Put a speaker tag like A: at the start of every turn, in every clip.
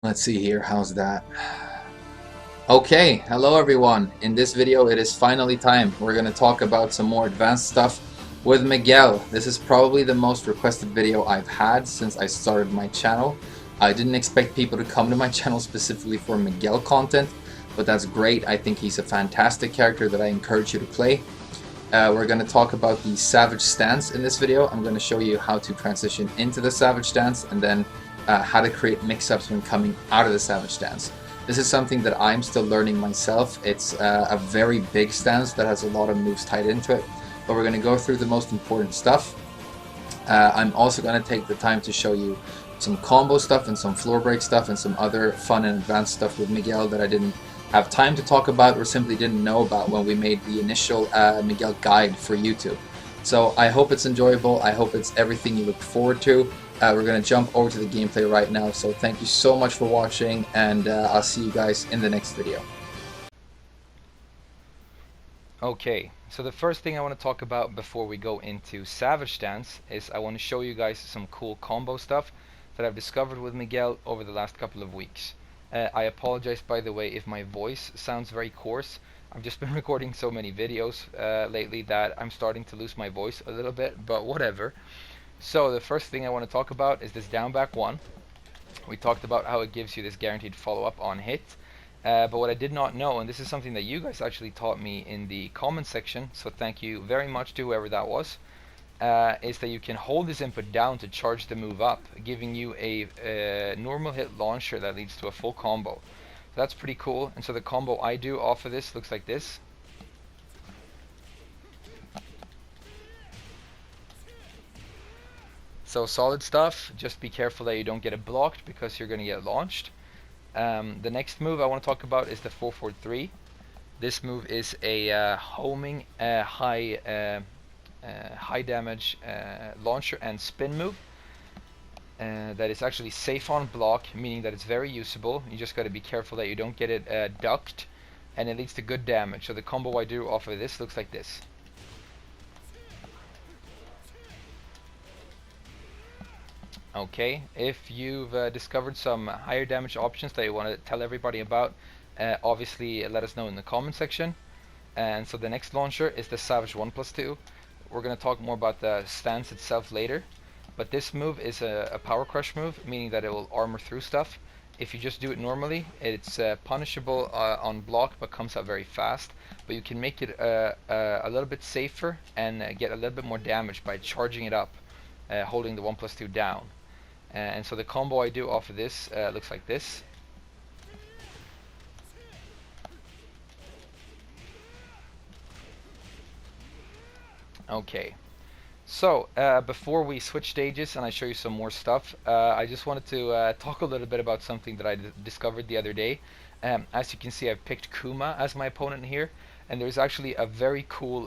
A: Let's see here, how's that? Okay, hello everyone. In this video it is finally time. We're going to talk about some more advanced stuff with Miguel. This is probably the most requested video I've had since I started my channel. I didn't expect people to come to my channel specifically for Miguel content, but that's great. I think he's a fantastic character that I encourage you to play. We're going to talk about the Savage stance in this video. I'm going to show you how to transition into the Savage stance and then how to create mix-ups when coming out of the Savage stance. This is something that I'm still learning myself. It's a very big stance that has a lot of moves tied into it, but we're going to go through the most important stuff. I'm also going to take the time to show you some combo stuff and some floor break stuff and some other fun and advanced stuff with Miguel that I didn't have time to talk about or simply didn't know about when we made the initial Miguel guide for YouTube. So I hope it's enjoyable. I hope it's everything you look forward to. We're going to jump over to the gameplay right now. So thank you so much for watching, and I'll see you guys in the next video.
B: Okay, so the first thing I want to talk about before we go into Savage Stance is I want to show you guys some cool combo stuff that I've discovered with Miguel over the last couple of weeks. I apologize, by the way, if my voice sounds very coarse. I've just been recording so many videos lately that I'm starting to lose my voice a little bit, but whatever. So the first thing I want to talk about is this down back one. We talked about how it gives you this guaranteed follow-up on hit. But what I did not know, and this is something that you guys actually taught me in the comment section, so thank you very much to whoever that was, is that you can hold this input down to charge the move up, giving you a normal hit launcher that leads to a full combo. So that's pretty cool, and so the combo I do off of this looks like this. So solid stuff, just be careful that you don't get it blocked because you're going to get launched. The next move I want to talk about is the 443. This move is a homing high damage launcher and spin move that is actually safe on block, meaning that it's very usable. You just got to be careful that you don't get it ducked, and it leads to good damage. So the combo I do off of this looks like this. Okay, if you've discovered some higher damage options that you want to tell everybody about, obviously let us know in the comment section. And so the next launcher is the Savage 1+2. We're going to talk more about the stance itself later, but this move is a power crush move, meaning that it will armor through stuff. If you just do it normally, it's punishable on block but comes out very fast, but you can make it a little bit safer and get a little bit more damage by charging it up, holding the 1+2 down. And so the combo I do off of this looks like this. Okay, so before we switch stages and I show you some more stuff, I just wanted to talk a little bit about something that I discovered the other day. As you can see, I've picked Kuma as my opponent here, and there's actually a very cool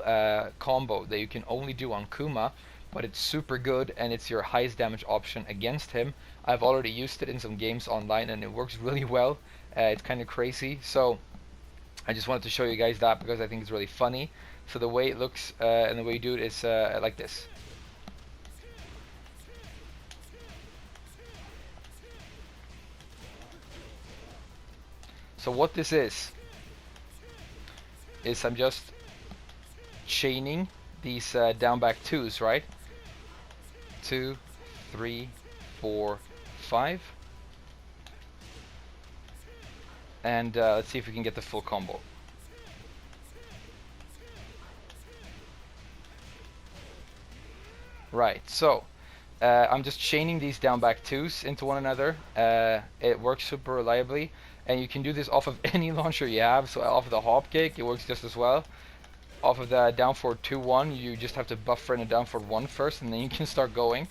B: combo that you can only do on Kuma, but it's super good and it's your highest damage option against him. I've already used it in some games online and it works really well. It's kind of crazy, so I just wanted to show you guys that because I think it's really funny. So the way it looks and the way you do it is like this. So what this is I'm just chaining these down back twos, right? 2, 3, 4, 5, and let's see if we can get the full combo. Right, so I'm just chaining these down back twos into one another. It works super reliably, and you can do this off of any launcher you have. So off of the hop kick, it works just as well. Off of the down forward 2-1, you just have to buffer in a down forward 1 first, and then you can start going.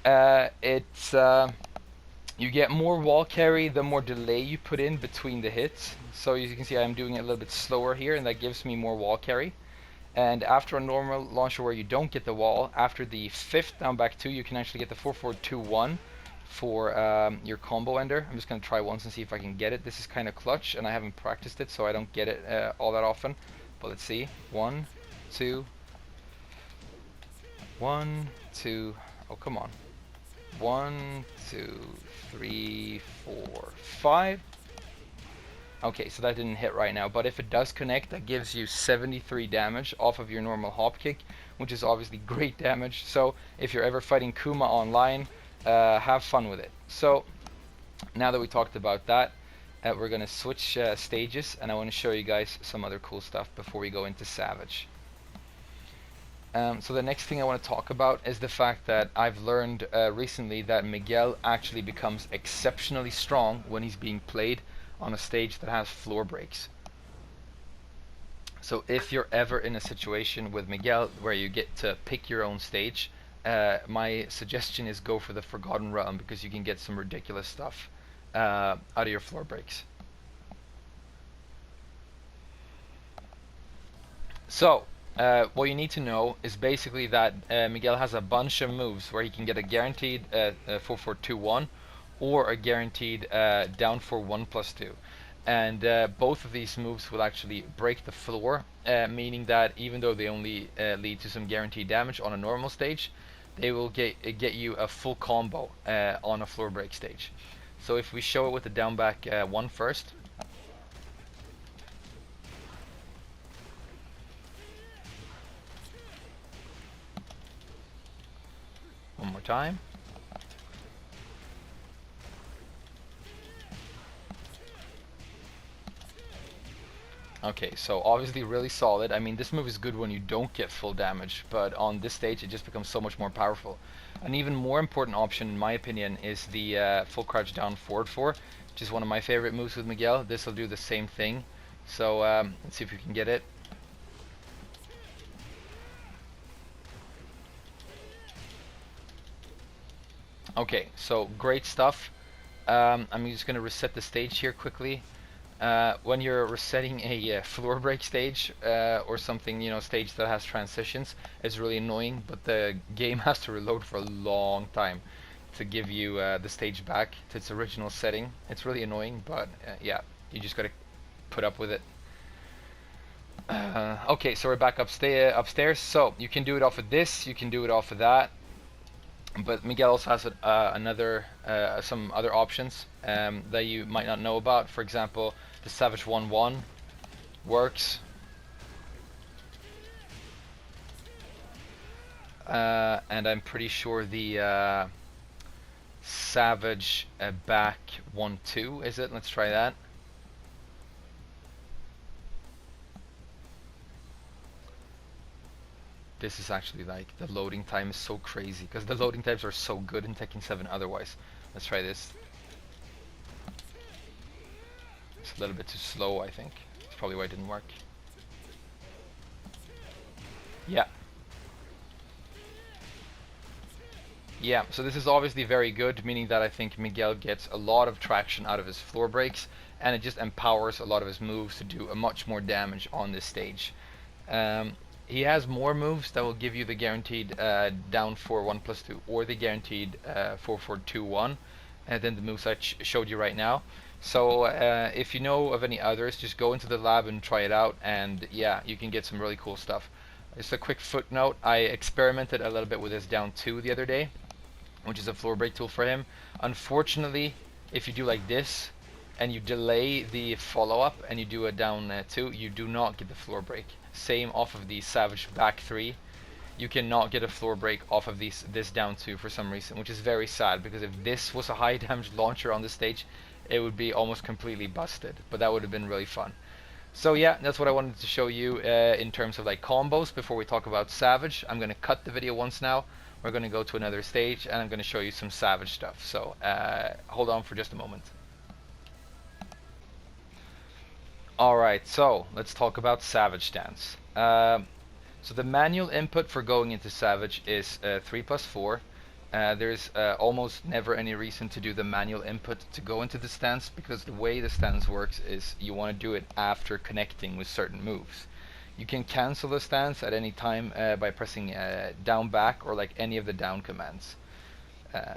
B: You get more wall carry the more delay you put in between the hits. So as you can see, I'm doing it a little bit slower here, and that gives me more wall carry. And after a normal launcher where you don't get the wall, after the 5th down back 2, you can actually get the 4-4-2-1 for your combo ender. I'm just going to try once and see if I can get it. This is kind of clutch, and I haven't practiced it, so I don't get it all that often. But let's see. 1, 2, 1, 2. Oh, come on. 1, 2, 3, 4, 5. Okay, so that didn't hit right now, but if it does connect, that gives you 73 damage off of your normal hop kick, which is obviously great damage. So if you're ever fighting Kuma online, have fun with it. So now that we talked about that, we're going to switch stages, and I want to show you guys some other cool stuff before we go into Savage. So the next thing I want to talk about is the fact that I've learned recently that Miguel actually becomes exceptionally strong when he's being played on a stage that has floor breaks. So if you're ever in a situation with Miguel where you get to pick your own stage, my suggestion is go for the Forgotten Realm, because you can get some ridiculous stuff out of your floor breaks. So what you need to know is basically that Miguel has a bunch of moves where he can get a guaranteed 4-4-2-1 or a guaranteed down for 1+2. And both of these moves will actually break the floor, meaning that even though they only lead to some guaranteed damage on a normal stage, they will get you a full combo on a floor break stage. So if we show it with the down back 1 first. One more time. Okay, so obviously really solid. I mean, this move is good when you don't get full damage, but on this stage it just becomes so much more powerful. An even more important option, in my opinion, is the full crouch down forward 4, which is one of my favorite moves with Miguel. This will do the same thing. So let's see if we can get it. Okay, so great stuff. I'm just going to reset the stage here quickly. When you're resetting a floor break stage or something, stage that has transitions, it's really annoying, but the game has to reload for a long time to give you the stage back to its original setting. It's really annoying, but yeah, you just gotta put up with it. Okay, so we're back upstairs. So you can do it off of this, you can do it off of that, but Miguel also has some other options that you might not know about. For example, the Savage 1-1 works. And I'm pretty sure the Savage back 1-2, is it? Let's try that. This is actually like, the loading time is so crazy, because the loading times are so good in Tekken 7 otherwise. Let's try this. It's a little bit too slow, I think. That's probably why it didn't work. Yeah. Yeah, so this is obviously very good, meaning that I think Miguel gets a lot of traction out of his floor breaks, and it just empowers a lot of his moves to do a much more damage on this stage. He has more moves that will give you the guaranteed down for 1+2 or the guaranteed 4-4-2-1, and then the moves I showed you right now. So if you know of any others, just go into the lab and try it out, and yeah, you can get some really cool stuff. Just a quick footnote, I experimented a little bit with this down 2 the other day, which is a floor break tool for him. Unfortunately, if you do like this, and you delay the follow-up and you do a down 2, you do not get the floor break. Same off of the Savage back 3. You cannot get a floor break off of this down 2 for some reason, which is very sad, because if this was a high damage launcher on the stage, it would be almost completely busted, but that would have been really fun. So yeah, that's what I wanted to show you in terms of like combos before we talk about Savage. I'm going to cut the video once now. We're going to go to another stage, and I'm going to show you some Savage stuff. So hold on for just a moment. Alright, so let's talk about Savage stance. So the manual input for going into Savage is 3+4. There's almost never any reason to do the manual input to go into the stance, because the way the stance works is you want to do it after connecting with certain moves. You can cancel the stance at any time by pressing down back or like any of the down commands.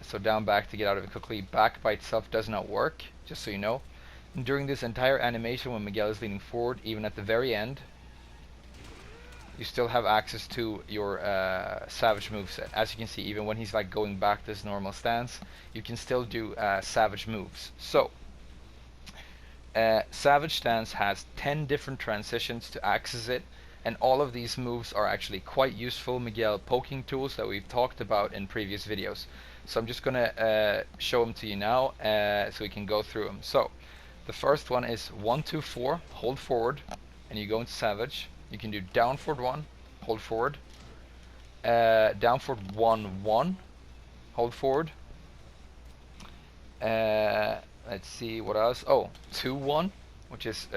B: So down back to get out of it quickly. Back by itself does not work, just so you know. And during this entire animation when Miguel is leaning forward, even at the very end, you still have access to your Savage moveset. As you can see, even when he's like going back to his normal stance, you can still do Savage moves. So, Savage stance has 10 different transitions to access it, and all of these moves are actually quite useful Miguel poking tools that we've talked about in previous videos. So I'm just gonna show them to you now so we can go through them. So the first one is 1, 2, 4, hold forward, and you go into Savage. You can do down forward 1, hold forward, down forward 1, 1, hold forward. Let's see what else. Oh, 2-1, which is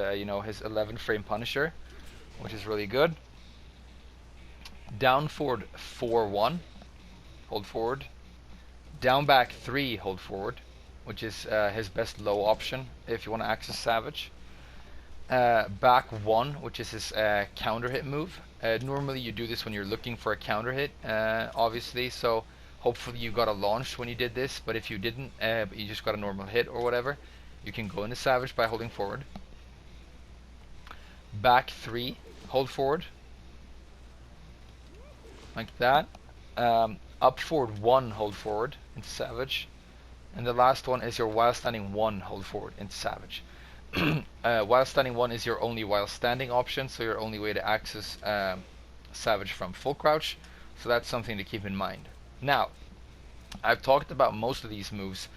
B: his 11 frame Punisher, which is really good. Down forward 4-1, hold forward. Down back 3, hold forward, which is his best low option if you want to access Savage. Back 1, which is his counter hit move. Normally you do this when you're looking for a counter hit, obviously, so hopefully you got a launch when you did this, but if you didn't, but you just got a normal hit or whatever, you can go into Savage by holding forward. Back 3, hold forward, like that. Up forward 1, hold forward into Savage. And the last one is your while standing 1, hold forward into Savage. While standing 1 is your only while standing option, so your only way to access Savage from full crouch, so that's something to keep in mind. Now, I've talked about most of these moves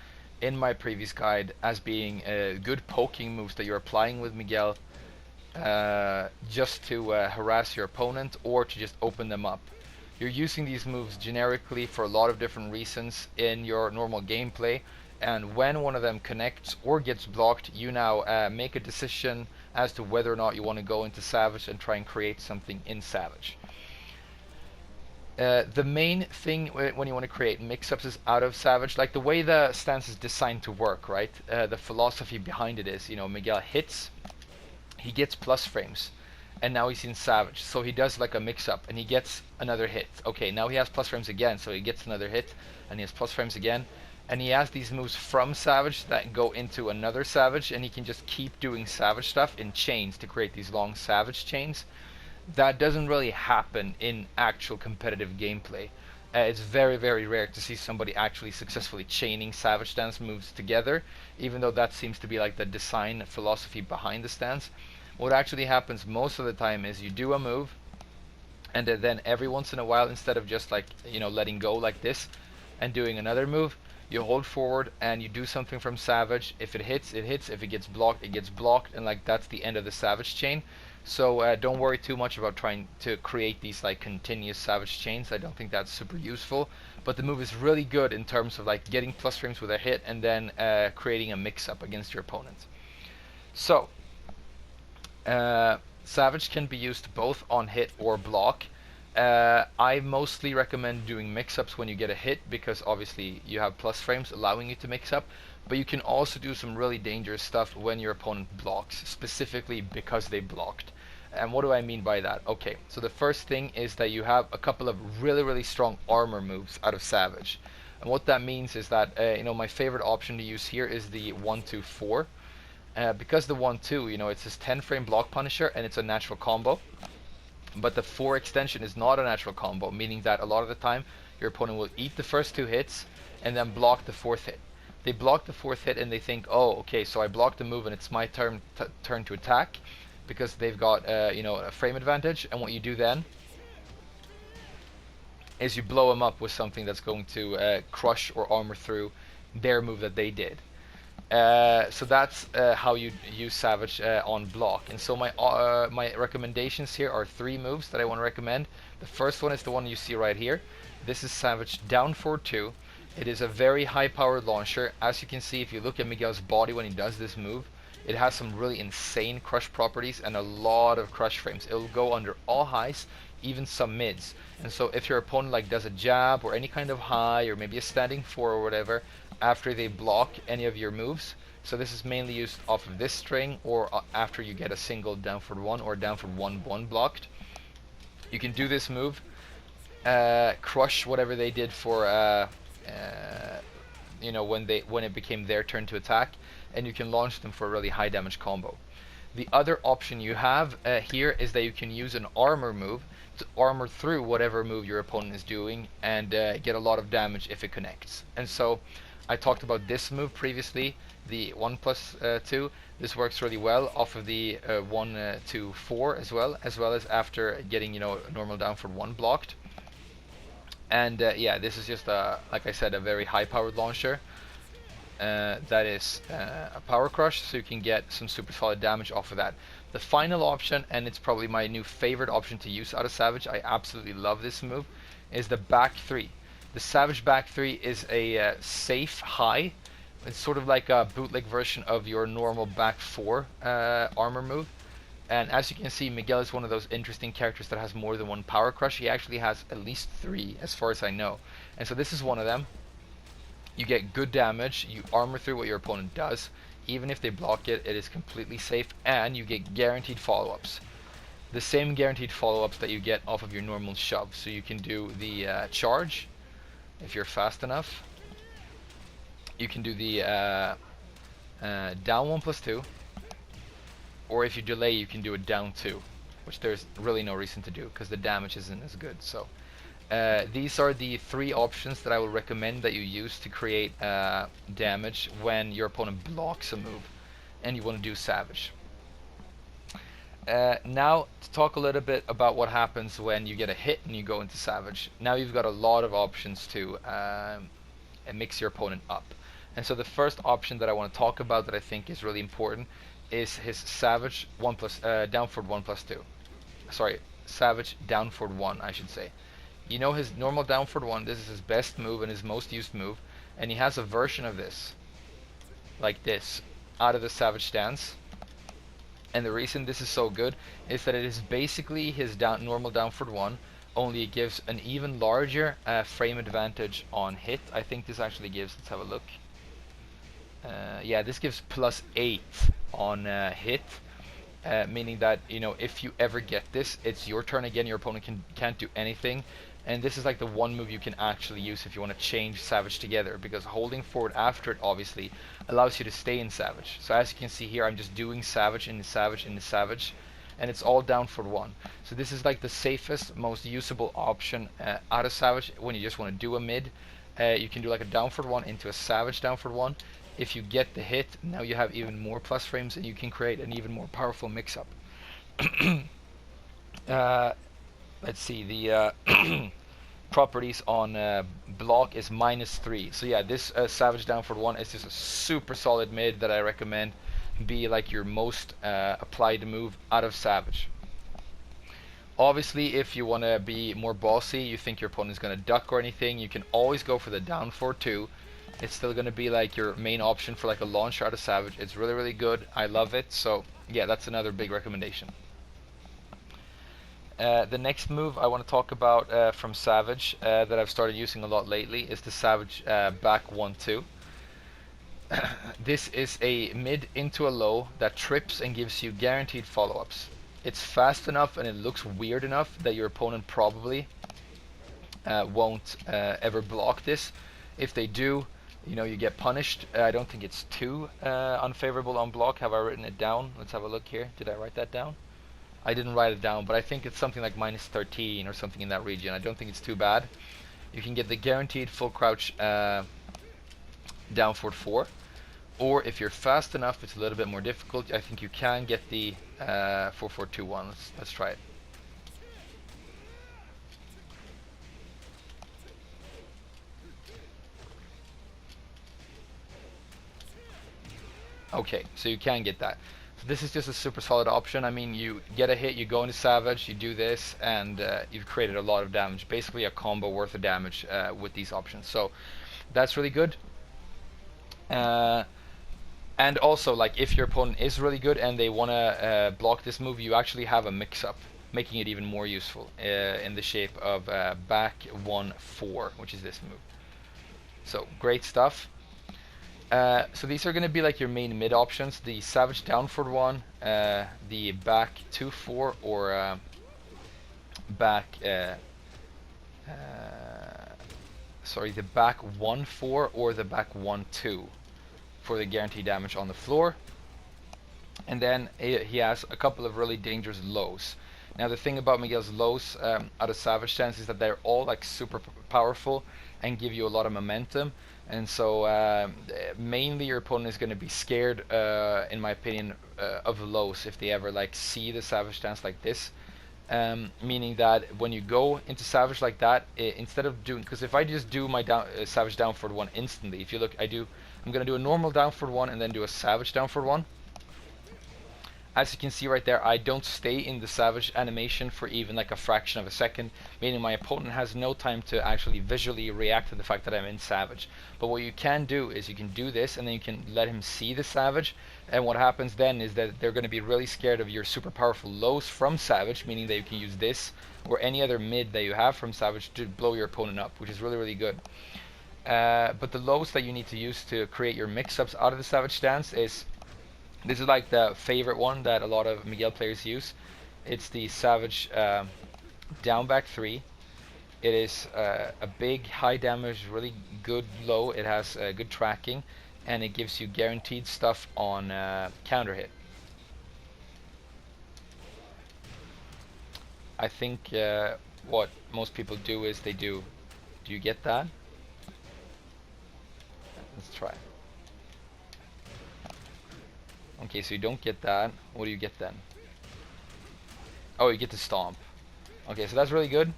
B: in my previous guide as being good poking moves that you're applying with Miguel just to harass your opponent or to just open them up. You're using these moves generically for a lot of different reasons in your normal gameplay, and when one of them connects or gets blocked, you now make a decision as to whether or not you want to go into Savage and try and create something in Savage. The main thing when you want to create mix-ups is out of Savage, like the way the stance is designed to work, right? The philosophy behind it is, Miguel hits, he gets plus frames, and now he's in Savage, so he does like a mix-up, and he gets another hit. Okay, now he has plus frames again, so he gets another hit, and he has plus frames again, and he has these moves from Savage that go into another Savage, and he can just keep doing Savage stuff in chains to create these long Savage chains. That doesn't really happen in actual competitive gameplay. It's very, very rare to see somebody actually successfully chaining Savage stance moves together, even though that seems to be like the design philosophy behind the stance. What actually happens most of the time is you do a move, and then every once in a while, instead of just like letting go like this and doing another move, you hold forward and you do something from Savage. If it hits, it hits. If it gets blocked, it gets blocked, and like that's the end of the Savage chain. So don't worry too much about trying to create these like continuous Savage chains. I don't think that's super useful, but the move is really good in terms of like getting plus frames with a hit and then creating a mix-up against your opponent. So Savage can be used both on hit or block. I mostly recommend doing mix-ups when you get a hit, because obviously you have plus frames allowing you to mix up, but you can also do some really dangerous stuff when your opponent blocks, specifically because they blocked. And what do I mean by that? Okay, so the first thing is that you have a couple of really, really strong armor moves out of Savage. And what that means is that, my favorite option to use here is the 1-2-4. Because the 1-2, it's this 10 frame block Punisher and it's a natural combo. But the 4 extension is not a natural combo, meaning that a lot of the time your opponent will eat the first 2 hits and then block the 4th hit. They block the 4th hit and they think, oh, okay, so I blocked the move and it's my turn to attack, because they've got a frame advantage. And what you do then is you blow them up with something that's going to crush or armor through their move that they did. So that's how you use Savage on block. And so my recommendations here are 3 moves that I want to recommend. The first one is the one you see right here. This is Savage down forward 2. It is a very high powered launcher. As you can see, if you look at Miguel's body when he does this move, it has some really insane crush properties and a lot of crush frames. It will go under all highs, even some mids. And so if your opponent like does a jab or any kind of high or maybe a standing 4 or whatever after they block any of your moves, so this is mainly used off of this string or after you get a single down for 1 or down for 1-1 blocked, you can do this move, crush whatever they did for when it became their turn to attack, and you can launch them for a really high damage combo. The other option you have here is that you can use an armor move to armor through whatever move your opponent is doing and get a lot of damage if it connects. And so I talked about this move previously, the 1+2. This works really well off of the 1-4 as well as after getting, you know, normal down for 1 blocked. And yeah, this is just like I said, a very high powered launcher. That is a power crush, so you can get some super solid damage off of that. The final option, and it's probably my new favorite option to use out of Savage, I absolutely love this move, is the back 3. The Savage back 3 is a safe high. It's sort of like a bootleg version of your normal back 4 armor move. And as you can see, Miguel is one of those interesting characters that has more than one power crush. He actually has at least 3, as far as I know. And so this is one of them. You get good damage, you armor through what your opponent does. Even if they block it, it is completely safe, and you get guaranteed follow-ups. The same guaranteed follow-ups that you get off of your normal shove. So you can do the charge, if you're fast enough. You can do the down 1+2. Or if you delay, you can do a down 2, which there's really no reason to do because the damage isn't as good. So these are the 3 options that I will recommend that you use to create damage when your opponent blocks a move and you want to do Savage. Now to talk a little bit about what happens when you get a hit and you go into Savage. Now you've got a lot of options to mix your opponent up. And so the first option that I want to talk about that I think is really important is his Savage down forward 1+2. Sorry, Savage down forward 1, I should say. You know his normal down forward 1, this is his best move and his most used move, and he has a version of this, like this, out of the Savage stance. And the reason this is so good is that it is basically his normal down forward 1, only it gives an even larger frame advantage on hit. I think this actually gives, let's have a look. Yeah, this gives +8 on hit, meaning that, you know, if you ever get this, it's your turn again, your opponent can't do anything. And this is like the one move you can actually use if you want to change Savage together, because holding forward after it obviously allows you to stay in Savage. So as you can see here, I'm just doing Savage into Savage into Savage, and it's all down for 1. So this is like the safest, most usable option out of Savage when you just want to do a mid. You can do like a down for 1 into a Savage down for 1. If you get the hit, now you have even more plus frames and you can create an even more powerful mix-up. Let's see, the properties on block is -3. So yeah, this Savage down for 1 is just a super solid mid that I recommend be like your most applied move out of Savage. Obviously, if you want to be more bossy, you think your opponent is going to duck or anything, you can always go for the down for 2. It's still going to be like your main option for like a launch out of Savage. It's really, really good. I love it. So yeah, that's another big recommendation. The next move I want to talk about from Savage that I've started using a lot lately is the Savage back 1-2. This is a mid into a low that trips and gives you guaranteed follow-ups. It's fast enough and it looks weird enough that your opponent probably won't ever block this. If they do, you know, you get punished. I don't think it's too unfavorable on block. Have I written it down? Let's have a look here. Did I write that down? I didn't write it down, but I think it's something like -13 or something in that region. I don't think it's too bad. You can get the guaranteed full crouch down forward 4. Or if you're fast enough, it's a little bit more difficult. I think you can get the 4-4-2-1. Let's try it. Okay, so you can get that. So this is just a super solid option. I mean, you get a hit, you go into Savage, you do this, and you've created a lot of damage. Basically a combo worth of damage with these options. So that's really good. And also, like, if your opponent is really good and they want to block this move, you actually have a mix-up, making it even more useful in the shape of back 1-4, which is this move. So great stuff. So these are going to be like your main mid options: the Savage down forward 1, the back 2-4, or back sorry, the back 1-4 or the back 1-2 for the guaranteed damage on the floor. and then he has a couple of really dangerous lows. Now the thing about Miguel's lows out of Savage Stance is that they're all like super powerful and give you a lot of momentum, and so mainly your opponent is going to be scared, in my opinion, of lows if they ever like see the Savage Stance like this. Meaning that when you go into Savage like that, instead of doing, because if I just do my Savage down forward one instantly, if you look, I'm going to do a normal down forward one and then do a Savage down forward one. As you can see right there, I don't stay in the Savage animation for even like a fraction of a second, meaning my opponent has no time to actually visually react to the fact that I'm in Savage. But what you can do is you can do this and then you can let him see the Savage, and what happens then is that they're going to be really scared of your super powerful lows from Savage, meaning that you can use this or any other mid that you have from Savage to blow your opponent up, which is really, really good. But the lows that you need to use to create your mix-ups out of the Savage stance is, this is like the favorite one that a lot of Miguel players use. It's the Savage down back 3. It is a big, high damage, really good low. It has good tracking, and it gives you guaranteed stuff on counter hit. I think what most people do is they do. Do you get that? Let's try. Okay, so you don't get that. What do you get then? Oh, you get to stomp. Okay, so that's really good.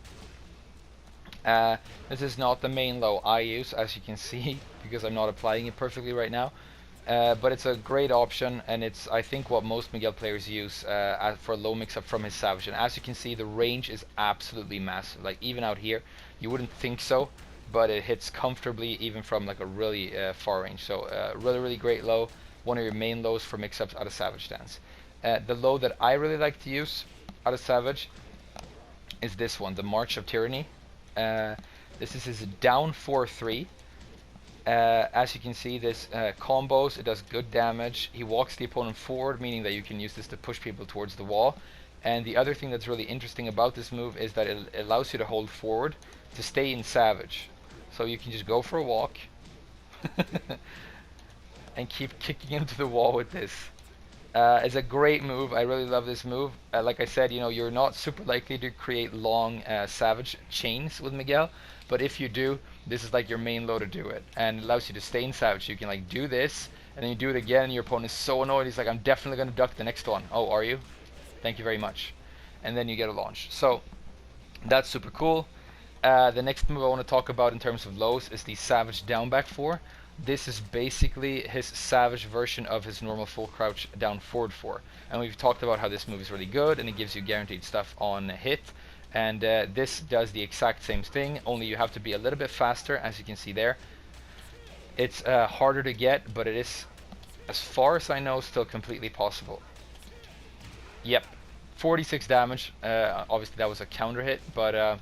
B: This is not the main low I use, as you can see, because I'm not applying it perfectly right now. But it's a great option, and it's, I think, what most Miguel players use for a low mix-up from his Savage. And as you can see, the range is absolutely massive. Like, even out here, you wouldn't think so, but it hits comfortably even from like a really far range. So really, really great low. One of your main lows for mix-ups out of Savage stance. The low that I really like to use out of Savage is this one, the March of Tyranny. This is his down 4-3. As you can see, this combos, it does good damage. He walks the opponent forward, meaning that you can use this to push people towards the wall. And the other thing that's really interesting about this move is that it allows you to hold forward to stay in Savage. So you can just go for a walk and keep kicking into the wall with this. It's a great move. I really love this move. Like I said, you know, you're not super likely to create long Savage chains with Miguel, but if you do, this is like your main low to do it, and it allows you to stay in Savage. You can like do this, and then you do it again, and your opponent is so annoyed. He's like, I'm definitely going to duck the next one. Oh, are you? Thank you very much. And then you get a launch. So that's super cool. The next move I want to talk about in terms of lows is the Savage down back 4. This is basically his Savage version of his normal full crouch down forward 4. And we've talked about how this move is really good and it gives you guaranteed stuff on hit. And this does the exact same thing, only you have to be a little bit faster, as you can see there. It's harder to get, but it is, as far as I know, still completely possible. Yep, 46 damage. Obviously that was a counter hit, but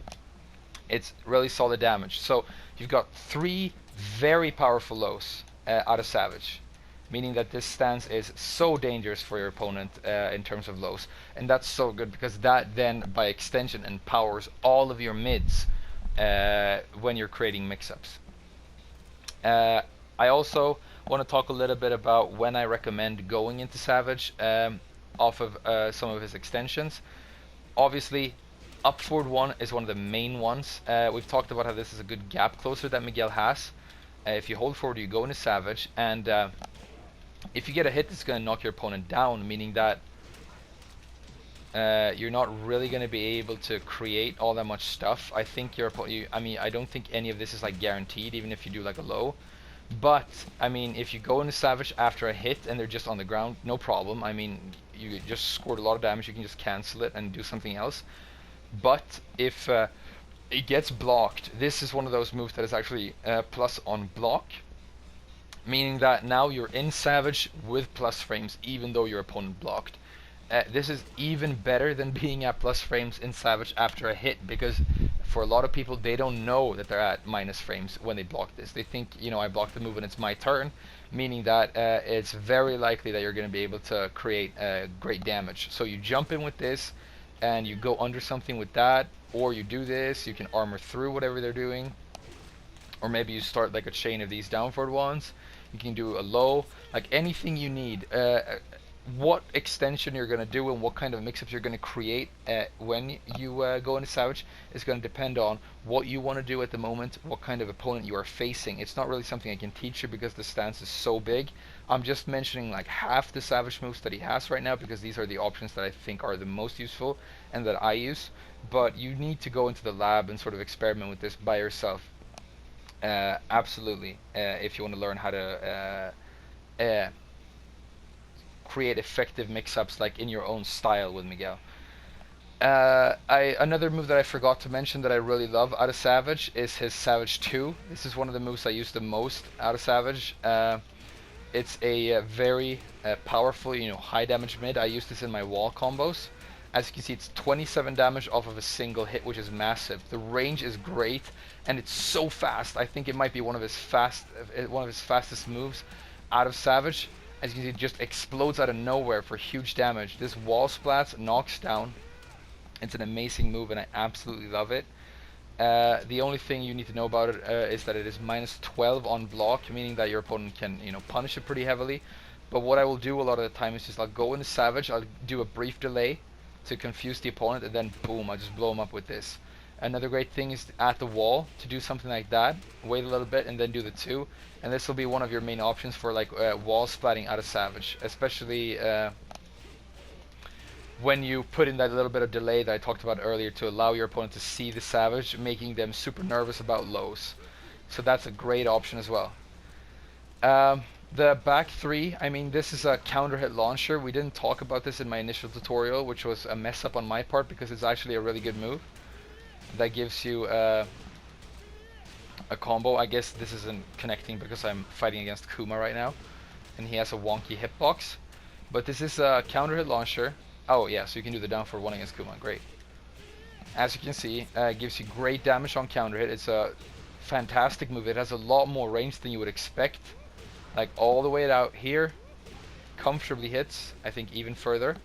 B: it's really solid damage. So you've got 3 very powerful lows out of Savage, meaning that this stance is so dangerous for your opponent in terms of lows, and that's so good because that then by extension empowers all of your mids when you're creating mix-ups. I also want to talk a little bit about when I recommend going into Savage off of some of his extensions. Obviously, up forward 1 is one of the main ones. We've talked about how this is a good gap closer that Miguel has. If you hold forward, you go into Savage, and if you get a hit, it's going to knock your opponent down, meaning that you're not really going to be able to create all that much stuff. I think your opponent, I mean, I don't think any of this is like guaranteed, even if you do like a low. But I mean, if you go into Savage after a hit and they're just on the ground, no problem. I mean, you just scored a lot of damage, you can just cancel it and do something else. But if it gets blocked, this is one of those moves that is actually plus on block, meaning that now you're in Savage with plus frames even though your opponent blocked. This is even better than being at plus frames in Savage after a hit, because for a lot of people, they don't know that they're at minus frames when they block this. They think, you know, I blocked the move and it's my turn, meaning that it's very likely that you're going to be able to create great damage. So you jump in with this and you go under something with that, or you do this, you can armor through whatever they're doing, or maybe you start like a chain of these down forward ones. You can do a low, like anything you need. what extension you're going to do and what kind of mix-ups you're going to create when you go into Savage is going to depend on what you want to do at the moment, what kind of opponent you are facing. It's not really something I can teach you because the stance is so big. I'm just mentioning like half the Savage moves that he has right now because these are the options that I think are the most useful and that I use. But you need to go into the lab and sort of experiment with this by yourself. Absolutely, if you want to learn how to create effective mix-ups like in your own style with Miguel. Another move that I forgot to mention that I really love out of Savage is his Savage 2. This is one of the moves I use the most out of Savage. It's a very powerful, high damage mid. I use this in my wall combos. As you can see, it's 27 damage off of a single hit, which is massive. The range is great, and it's so fast. I think it might be one of his fastest moves out of Savage. As you can see, it just explodes out of nowhere for huge damage. This wall splats knocks down. It's an amazing move, and I absolutely love it. The only thing you need to know about it is that it is minus 12 on block, meaning that your opponent can, punish it pretty heavily. But what I will do a lot of the time is just I'll go into Savage, I'll do a brief delay to confuse the opponent, and then boom, I just blow him up with this. Another great thing is at the wall to do something like that. Wait a little bit and then do the 2, and this will be one of your main options for like wall splatting out of Savage, especially when you put in that little bit of delay that I talked about earlier to allow your opponent to see the Savage, making them super nervous about lows. So that's a great option as well. The back 3, I mean, this is a counter hit launcher. We didn't talk about this in my initial tutorial, which was a mess up on my part because it's actually a really good move that gives you a combo. I guess this isn't connecting because I'm fighting against Kuma right now, and he has a wonky hitbox. But this is a counter hit launcher. Oh yeah, so you can do the down for 1 against Kuma. Great. As you can see, it gives you great damage on counter hit. It's a fantastic move. It has a lot more range than you would expect. Like all the way out here, comfortably hits. I think even further.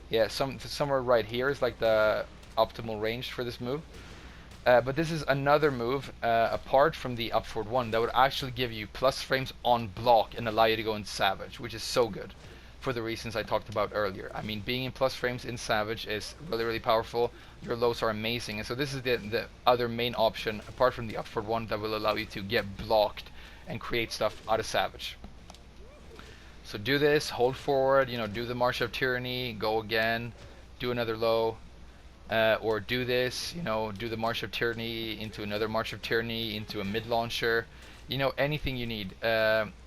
B: Yeah, somewhere right here is like the optimal range for this move. But this is another move, apart from the up forward 1, that would actually give you plus frames on block and allow you to go into Savage, which is so good for the reasons I talked about earlier. I mean, being in plus frames in Savage is really, really powerful. Your lows are amazing, and so this is the other main option, apart from the up forward 1, that will allow you to get blocked and create stuff out of Savage. So do this, hold forward, do the March of Tyranny, go again, do another low, or do this, do the March of Tyranny into another March of Tyranny into a mid launcher, anything you need.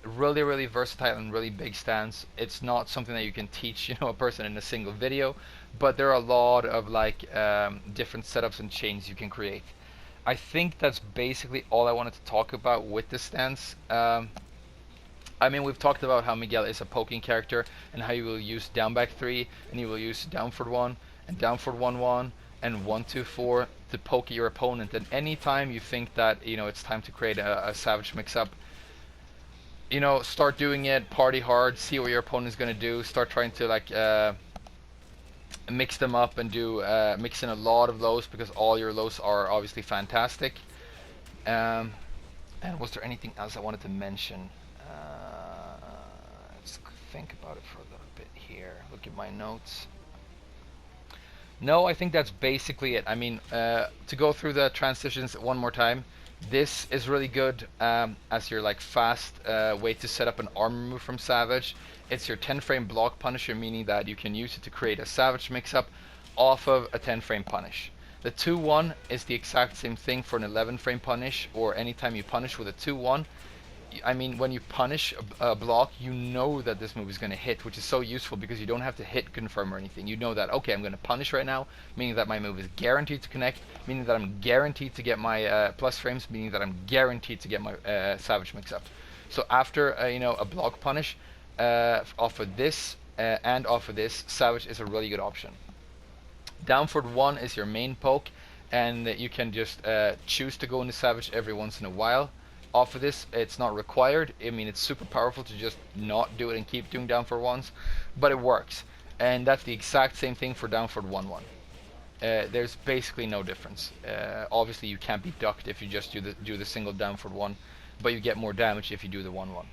B: Really, really versatile and really big stance. It's not something that you can teach, a person in a single video, but there are a lot of like different setups and chains you can create. I think that's basically all I wanted to talk about with the stance. I mean, we've talked about how Miguel is a poking character and how you will use down back 3 and you will use down forward 1 and down forward 1-1 and 1-2-4 to poke your opponent. And anytime you think that it's time to create a Savage mix-up, start doing it, party hard, see what your opponent is gonna do, start trying to like mix them up and do mix in a lot of lows because all your lows are obviously fantastic. And was there anything else I wanted to mention? Let's think about it for a little bit here. Look at my notes. No, I think that's basically it. I mean, to go through the transitions one more time, this is really good as your like fast way to set up an armor move from Savage. It's your 10 frame block punisher, meaning that you can use it to create a Savage mix-up off of a 10 frame punish. The 2-1 is the exact same thing for an 11 frame punish, or anytime you punish with a 2-1. I mean, when you punish a block, you know that this move is going to hit, which is so useful because you don't have to hit confirm or anything. You know that, okay, I'm going to punish right now, meaning that my move is guaranteed to connect, meaning that I'm guaranteed to get my plus frames, meaning that I'm guaranteed to get my Savage mix-up. So after, a block punish off of this and off of this, Savage is a really good option. Down forward 1 is your main poke, and you can just choose to go into Savage every once in a while. Off of this, it's not required. I mean, it's super powerful to just not do it and keep doing down forward 1s, but it works. And that's the exact same thing for down forward 1-1. There's basically no difference. Obviously, you can't be ducked if you just do the single down forward 1, but you get more damage if you do the 1-1.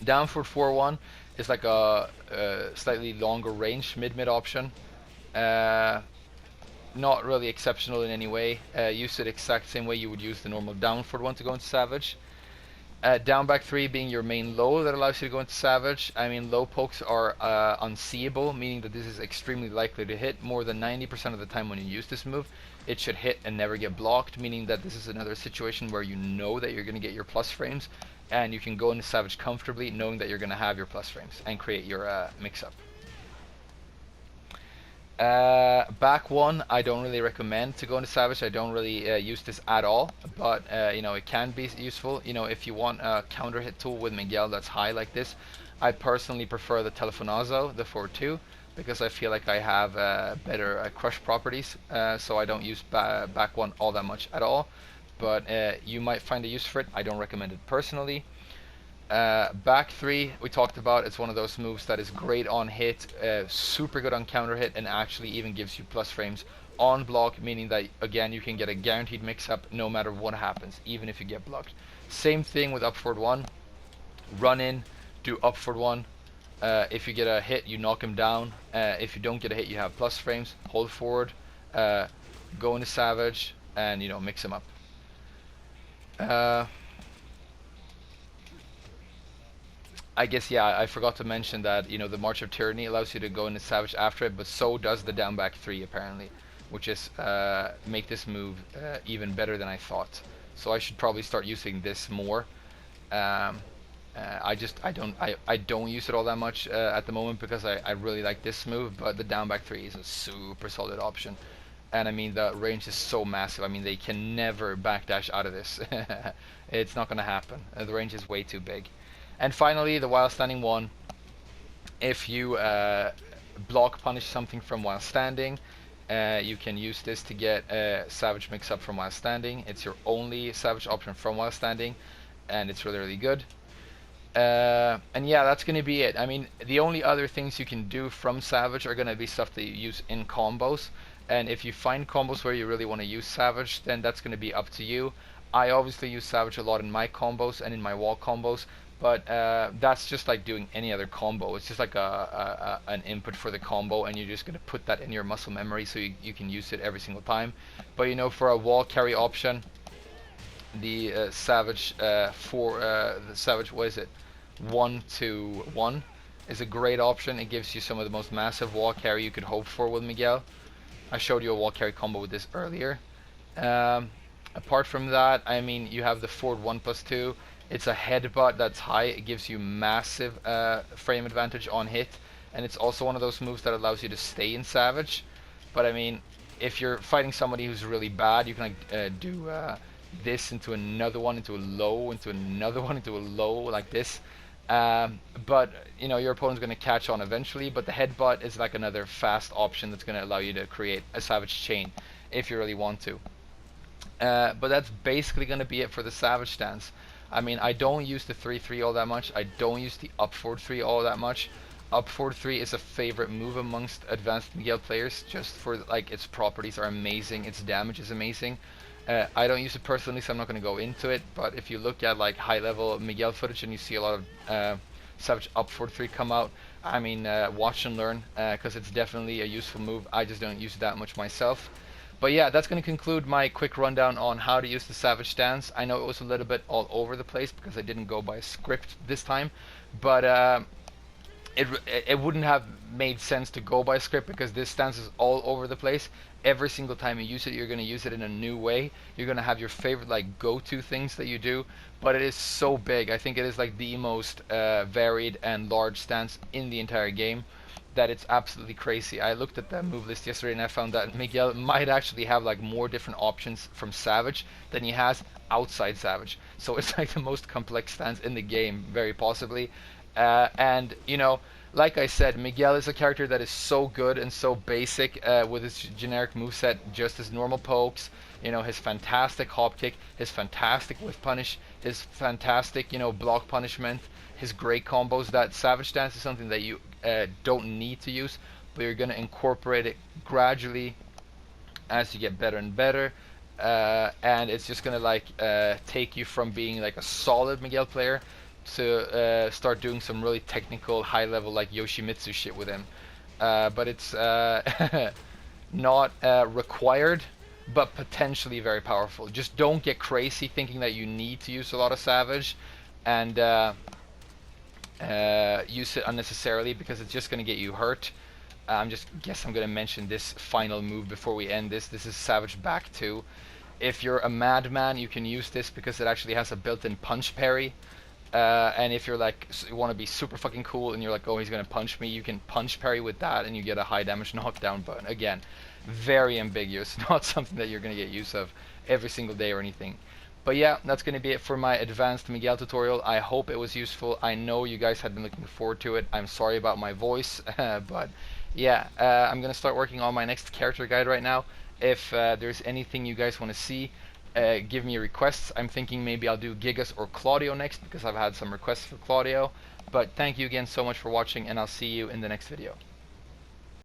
B: Down forward 4-1 is like a slightly longer range mid option. Uh, Not really exceptional in any way. Use it exact same way you would use the normal down forward one to go into Savage. Down back 3 being your main low that allows you to go into Savage. I mean, low pokes are unseeable, meaning that this is extremely likely to hit. More than 90% of the time when you use this move, it should hit and never get blocked, meaning that this is another situation where you know that you're going to get your plus frames, and you can go into Savage comfortably knowing that you're going to have your plus frames and create your mix-up. Back 1, I don't really recommend to go into Savage. I don't really use this at all, but it can be useful. If you want a counter hit tool with Miguel that's high like this, I personally prefer the Telefonazo, the 4-2, because I feel like I have better crush properties, so I don't use back 1 all that much at all. But you might find a use for it. I don't recommend it personally. Back 3, we talked about, it's one of those moves that is great on hit, super good on counter hit, and actually even gives you plus frames on block, meaning that, again, you can get a guaranteed mix-up no matter what happens, even if you get blocked. Same thing with up forward 1. Run in, do up forward 1. If you get a hit, you knock him down. If you don't get a hit, you have plus frames. Hold forward, go into Savage, and, mix him up. I guess, yeah, I forgot to mention that, the March of Tyranny allows you to go into Savage after it, but so does the down back 3 apparently, which is make this move even better than I thought. So I should probably start using this more. I don't use it all that much at the moment because I really like this move, but the down back 3 is a super solid option. And I mean, the range is so massive. I mean, they can never backdash out of this. It's not going to happen. The range is way too big. And finally, the while standing 1. If you block punish something from while standing, you can use this to get a Savage mix-up from while standing. It's your only Savage option from while standing, and it's really, really good. And yeah, that's going to be it. I mean, the only other things you can do from Savage are going to be stuff that you use in combos. And if you find combos where you really want to use Savage, then that's going to be up to you. I obviously use Savage a lot in my combos and in my wall combos, but that's just like doing any other combo. It's just like an input for the combo, and you're just going to put that in your muscle memory so you can use it every single time. But for a wall carry option, the Savage the Savage, what is it, 1-1 is a great option. It gives you some of the most massive wall carry you could hope for with Miguel. I showed you a wall carry combo with this earlier. Apart from that, I mean, you have the forward 1+2. It's a headbutt that's high. It gives you massive frame advantage on hit, and it's also one of those moves that allows you to stay in Savage. But I mean, if you're fighting somebody who's really bad, you can do this into another one, into a low, into another one, into a low, like this. But your opponent's going to catch on eventually, but the headbutt is like another fast option that's going to allow you to create a Savage chain if you really want to. But that's basically going to be it for the Savage stance. I mean, I don't use the 3-3 all that much. I don't use the up forward 3 all that much. Up forward 3 is a favorite move amongst advanced Miguel players, just for like its properties are amazing, its damage is amazing. I don't use it personally, so I'm not going to go into it, but if you look at like high level Miguel footage and you see a lot of Savage up forward 3 come out, I mean, watch and learn, because it's definitely a useful move. I just don't use it that much myself. But yeah, that's going to conclude my quick rundown on how to use the Savage stance. I know it was a little bit all over the place because I didn't go by a script this time, but it wouldn't have made sense to go by script because this stance is all over the place. Every single time you use it, you're going to use it in a new way. You're going to have your favorite like go-to things that you do, but it is so big. I think it is like the most varied and large stance in the entire game, that it's absolutely crazy. I looked at the move list yesterday and I found that Miguel might actually have like more different options from Savage than he has outside Savage. So it's like the most complex stance in the game, very possibly. And like I said, Miguel is a character that is so good and so basic with his generic moveset, just his normal pokes, his fantastic hop kick, his fantastic whiff punish, his fantastic, block punishment, his great combos, that Savage stance is something that you don't need to use, but you're going to incorporate it gradually as you get better and better. And it's just going to like take you from being like a solid Miguel player to start doing some really technical, high level like Yoshimitsu shit with him. But it's not required, but potentially very powerful. Just don't get crazy thinking that you need to use a lot of Savage and use it unnecessarily, because it's just going to get you hurt. I'm going to mention this final move before we end this. This is Savage Back 2. If you're a madman, you can use this because it actually has a built-in punch parry. And if you're like, you want to be super fucking cool and you're like, oh, he's gonna punch me, you can punch parry with that and you get a high damage knockdown. But again, very ambiguous, not something that you're gonna get use of every single day or anything. But yeah, that's gonna be it for my advanced Miguel tutorial. I hope it was useful. I know you guys had been looking forward to it. I'm sorry about my voice, but yeah, I'm gonna start working on my next character guide right now. If there's anything you guys want to see, give me requests. I'm thinking maybe I'll do Gigas or Claudio next, because I've had some requests for Claudio. But thank you again so much for watching, and I'll see you in the next video.